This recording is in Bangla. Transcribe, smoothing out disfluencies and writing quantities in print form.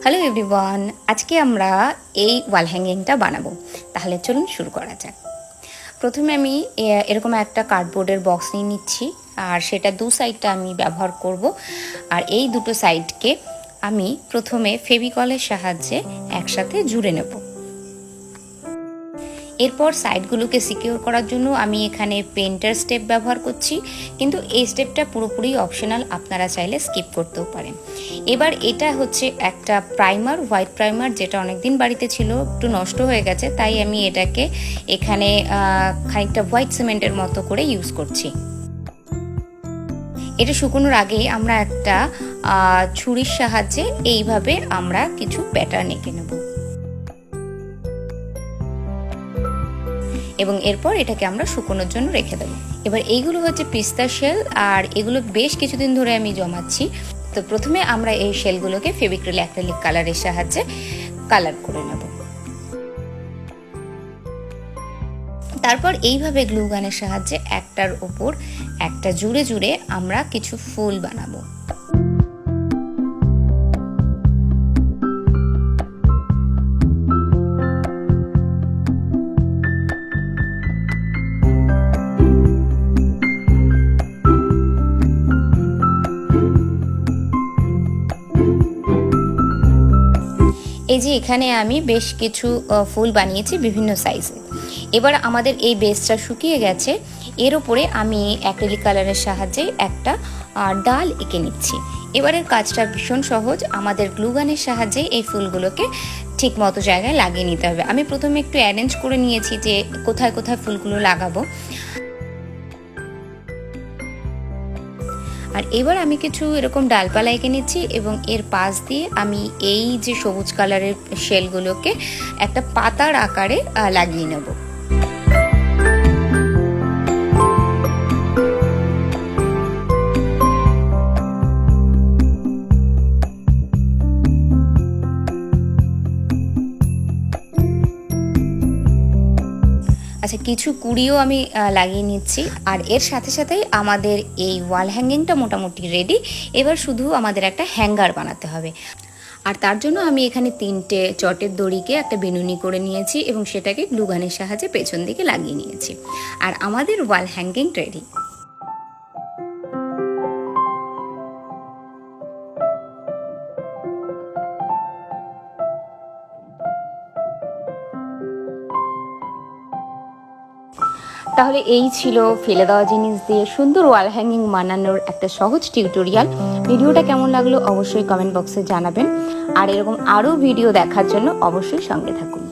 হ্যালো এভরিওয়ান, আজকে আমরা এই ওয়াল হ্যাঙ্গিংটা বানাবো। তাহলে চলুন শুরু করা যাক। প্রথমে আমি এরকম একটা কার্ডবোর্ডের বক্স নিয়ে নিচ্ছি, আর সেটা দু সাইডটা আমি ব্যবহার করব। আর এই দুটো সাইডকে আমি প্রথমে ফেভিকলের সাহায্যে একসাথে জুড়ে নেব। এরপর সাইডগুলোকে সিকিউর করার জন্য আমি এখানে পেন্টার স্টেপ ব্যবহার করছি, কিন্তু এই স্টেপটা পুরোপুরি অপশনাল, আপনারা চাইলে স্কিপ করতেও পারেন। এবার এটা হচ্ছে একটা প্রাইমার, হোয়াইট প্রাইমার, যেটা অনেকদিন বাড়িতে ছিল, একটু নষ্ট হয়ে গেছে, তাই আমি এটাকে এখানে খানিকটা হোয়াইট সিমেন্টের মতো করে ইউজ করছি। এটা শুকোনোর আগে আমরা একটা ছুরির সাহায্যে এইভাবে আমরা কিছু প্যাটার্ন এঁকে নেব এবং এরপর এটাকে আমরা শুকোনোর জন্য রেখে দেবো। এবার এইগুলো হচ্ছে পিস্তা শেল, আর এগুলো বেশ কিছুদিন ধরে আমি জমাচ্ছি। তো প্রথমে আমরা এই শেলগুলোকে ফেভিক্রিল অ্যাক্রিলিক কালারের সাহায্যে কালার করে নেব। তারপর এইভাবে গ্লু গানের সাহায্যে একটার ওপর একটা জুড়ে জুড়ে আমরা কিছু ফুল বানাবো। এই যে এখানে আমি বেশ কিছু ফুল বানিয়েছি বিভিন্ন সাইজে। এবার আমাদের এই বেসটা শুকিয়ে গেছে, এর উপরে আমি অ্যাক্রিলিক কালারের সাহায্যে একটা ডাল এঁকে নিচ্ছি। এবারের কাজটা ভীষণ সহজ, আমাদের গ্লু গানের সাহায্যে এই ফুলগুলোকে ঠিক মতো জায়গায় লাগিয়ে নিতে হবে। আমি প্রথমে একটু অ্যারেঞ্জ করে নিয়েছি যে কোথায় কোথায় ফুলগুলো লাগাবো। আর এবার আমি কিছু এরকম ডালপালা এঁকে নিচ্ছি এবং এর পাশ দিয়ে আমি এই যে সবুজ কালারের শেলগুলোকে একটা পাতার আকারে লাগিয়ে নেব। আচ্ছা, কিছু কুড়িও আমি লাগিয়ে নিচ্ছি। আর এর সাথে সাথেই আমাদের এই ওয়াল হ্যাঙ্গিংটা মোটামুটি রেডি। এবার শুধু আমাদের একটা হ্যাঙ্গার বানাতে হবে, আর তার জন্য আমি এখানে 3টে চটের দড়িকে একটা বেনুনি করে নিয়েছি এবং সেটাকে গ্লু গানের সাহায্যে পেছন দিকে লাগিয়ে নিয়েছি। আর আমাদের ওয়াল হ্যাঙ্গিং রেডি। তাহলে এই ছিল ফেলে দেওয়া জিনিস দিয়ে সুন্দর ওয়াল হ্যাঙ্গিং বানানোর একটা সহজ টিউটোরিয়াল। ভিডিওটা কেমন লাগলো অবশ্যই কমেন্ট বক্সে জানাবেন, আর এরকম আরও ভিডিও দেখার জন্য অবশ্যই সঙ্গে থাকুন।